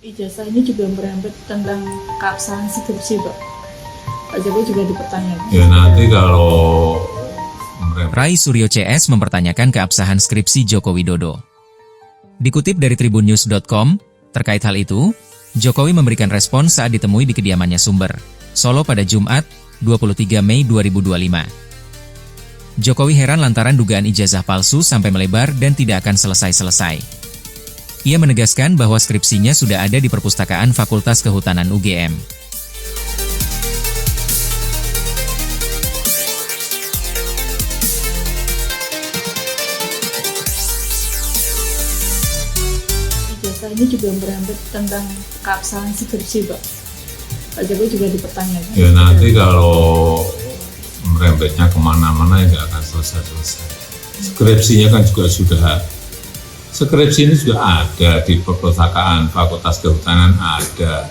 Ijazah ini juga merembet tentang keabsahan skripsi, Pak. Pak Jokowi juga dipertanyakan. Ya nanti kalau Rai Suryo CS mempertanyakan keabsahan skripsi Joko Widodo. Dikutip dari tribunnews.com, terkait hal itu, Jokowi memberikan respons saat ditemui di kediamannya Sumber, Solo pada Jumat, 23 Mei 2025. Jokowi heran lantaran dugaan ijazah palsu sampai melebar dan tidak akan selesai-selesai. Ia menegaskan bahwa skripsinya sudah ada di perpustakaan Fakultas Kehutanan UGM. Ijazah ini juga merembet tentang keabsahan skripsi, Pak. Pak Jokowi juga dipertanyakan. ya nanti kalau merembetnya kemana-mana ya nggak akan selesai-selesai. Skripsinya kan juga sudah, skripsi ini juga ada di perpustakaan Fakultas Kehutanan ada.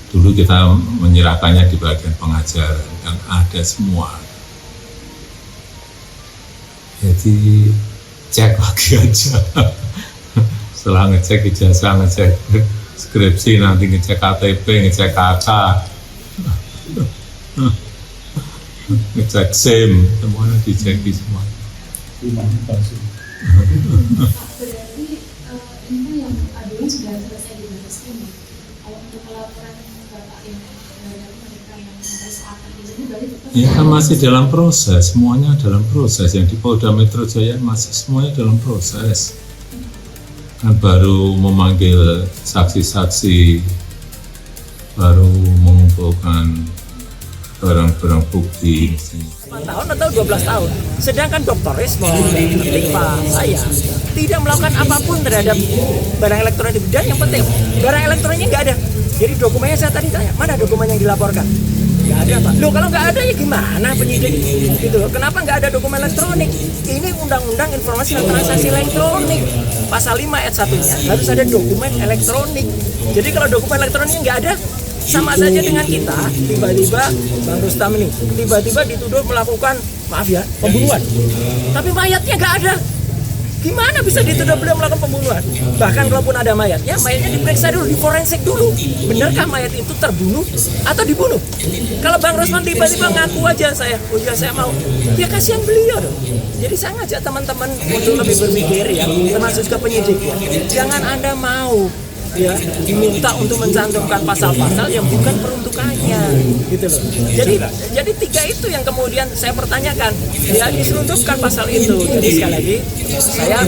Dulu kita menyerahkannya di bagian pengajaran dan ada semua. Jadi cek lagi aja. Setelah ngecek ijazah, ngecek skripsi, nanti ngecek KTP, ngecek KK, ngecek SIM, semuanya dicek semua. Berarti ini yang aduan sudah selesai di batas ini. Kalau untuk laporan Bapak yang terhadap mereka yang sampai saat ini berarti tetap Ya kan masih dalam proses, semuanya dalam proses. Yang di Polda Metro Jaya masih semuanya dalam proses. Kan baru memanggil saksi-saksi, baru mengumpulkan barang-barang bukti. 4 tahun atau 12 tahun. Sedangkan Dr. Rismon, Pak saya tidak melakukan apapun terhadap barang elektronik. Dan yang penting, barang elektroniknya nggak ada. Jadi dokumennya saya tadi tanya, mana dokumen yang dilaporkan? Nggak ada, Pak. Loh, kalau nggak ada ya gimana penyidik? Gitu loh. Kenapa nggak ada dokumen elektronik? Ini Undang-Undang Informasi dan Transaksi Elektronik. Pasal 5 ayat 1-nya harus ada dokumen elektronik. Jadi kalau dokumen elektroniknya nggak ada, sama saja dengan kita tiba-tiba Bang Rustam ini tiba-tiba dituduh melakukan, maaf ya, pembunuhan, tapi mayatnya nggak ada. Gimana bisa dituduh beliau melakukan pembunuhan? Bahkan kalaupun ada mayatnya diperiksa dulu, diforensik dulu, benarkah mayat itu terbunuh atau dibunuh? Kalau Bang Rusman tiba-tiba ngaku aja saya mau, ya kasihan beliau dong. Jadi saya ngajak teman-teman untuk lebih berpikir ya, termasuk juga penyidik ya, jangan Anda mau ya diminta untuk mencantumkan pasal-pasal yang bukan peruntukannya gitu loh. Jadi 3 itu yang kemudian saya pertanyakan, ya diselundupkan pasal itu. Jadi sekali lagi saya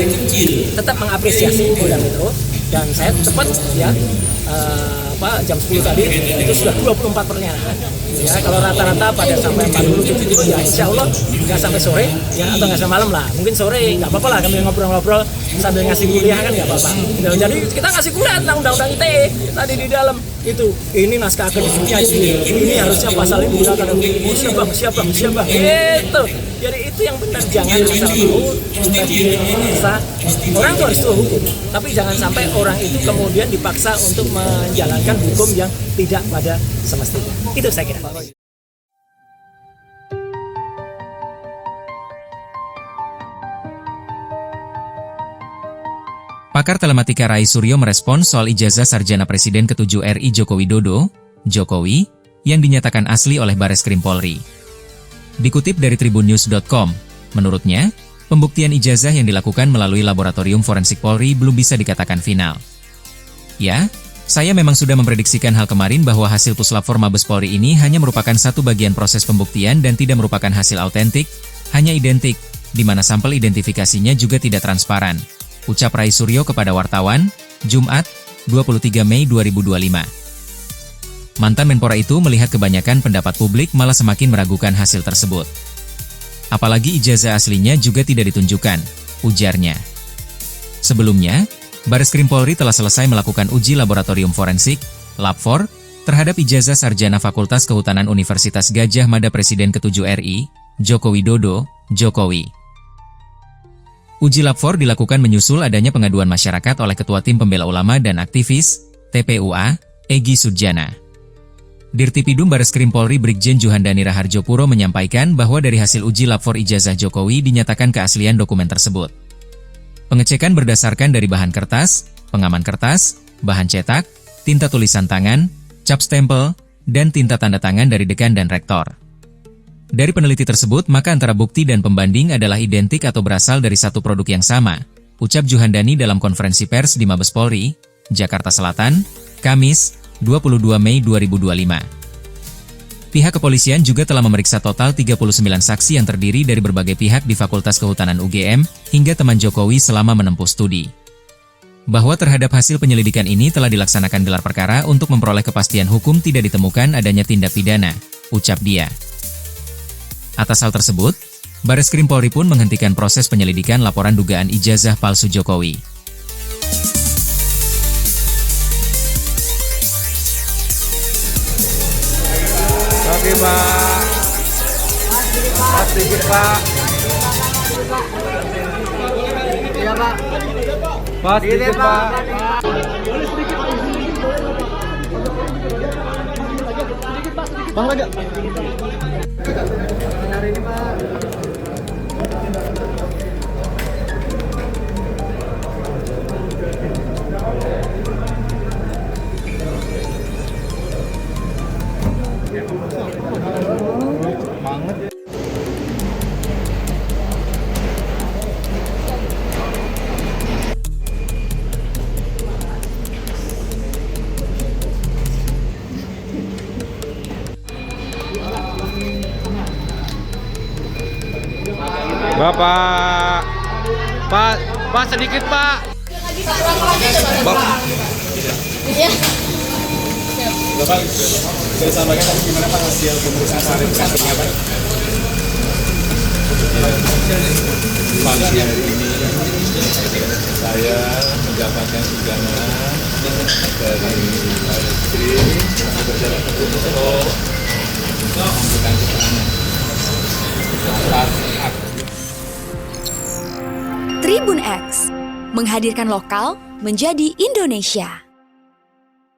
tetap mengapresiasi Polda Metro dan saya tepat ya jam 10 tadi itu sudah 24 pertanyaan. Ya kalau rata-rata pada sampai 40 ya insya Allah nggak sampai sore ya atau nggak sampai malam lah. Mungkin sore nggak apa-apa lah kami ngobrol-ngobrol sambil ngasih kuliah kan nggak apa-apa. Jadi kita ngasih kuliah tentang undang-undang ITE tadi di dalam itu. Ini naskah akademiknya ini harusnya pasal ini digunakan. Siapa itu. Jadi itu yang benar, jangan asal mau kita dipaksa. Orang itu harus tahu hukum, tapi jangan sampai orang itu kemudian dipaksa untuk menjalankan hukum yang tidak pada semestinya. Itu saya kira. Pakar telematika Rai Suryo merespons soal ijazah Sarjana Presiden ke-7 RI Joko Widodo, Jokowi, yang dinyatakan asli oleh Bareskrim Polri. Dikutip dari tribunnews.com, menurutnya, pembuktian ijazah yang dilakukan melalui Laboratorium Forensik Polri belum bisa dikatakan final. Ya, saya memang sudah memprediksikan hal kemarin bahwa hasil puslap Mabes Polri ini hanya merupakan satu bagian proses pembuktian dan tidak merupakan hasil autentik, hanya identik, di mana sampel identifikasinya juga tidak transparan. Ucap Rai Suryo kepada wartawan, Jumat, 23 Mei 2025. Mantan Menpora itu melihat kebanyakan pendapat publik malah semakin meragukan hasil tersebut. Apalagi ijazah aslinya juga tidak ditunjukkan, ujarnya. Sebelumnya, Bareskrim Polri telah selesai melakukan uji laboratorium forensik, Lab4, terhadap ijazah Sarjana Fakultas Kehutanan Universitas Gadjah Mada Presiden ke-7 RI, Joko Widodo, Jokowi. Uji Lab4 dilakukan menyusul adanya pengaduan masyarakat oleh Ketua Tim Pembela Ulama dan Aktivis, TPUA, Egy Sujana. Dirtipidum Bareskrim Polri Brigjen Juhandani Raharjo Puro menyampaikan bahwa dari hasil uji Lab4 ijazah Jokowi dinyatakan keaslian dokumen tersebut. Pengecekan berdasarkan dari bahan kertas, pengaman kertas, bahan cetak, tinta tulisan tangan, cap stempel, dan tinta tanda tangan dari dekan dan rektor. Dari peneliti tersebut, maka antara bukti dan pembanding adalah identik atau berasal dari satu produk yang sama, ucap Juhandani dalam konferensi pers di Mabes Polri, Jakarta Selatan, Kamis, 22 Mei 2025. Pihak kepolisian juga telah memeriksa total 39 saksi yang terdiri dari berbagai pihak di Fakultas Kehutanan UGM hingga teman Jokowi selama menempuh studi. Bahwa terhadap hasil penyelidikan ini telah dilaksanakan gelar perkara untuk memperoleh kepastian hukum tidak ditemukan adanya tindak pidana, ucap dia. Atas hal tersebut, Bareskrim Polri pun menghentikan proses penyelidikan laporan dugaan ijazah palsu Jokowi. Oke Pak. Pas sedikit Pak. Iya Pak. Pas sedikit Pak. Bang Raja. Hari ini Pak. Banget. Bapak, Pak sedikit Pak. Bapak. Bapak, saya sampaikan tadi gimana Pak hasil pemeriksaan verifikasinya Pak? Pagi hari ini saya mendapatkan undangan dari Bareskrim berjalan untuk memberikan keterangan atas Tribun X menghadirkan lokal menjadi Indonesia.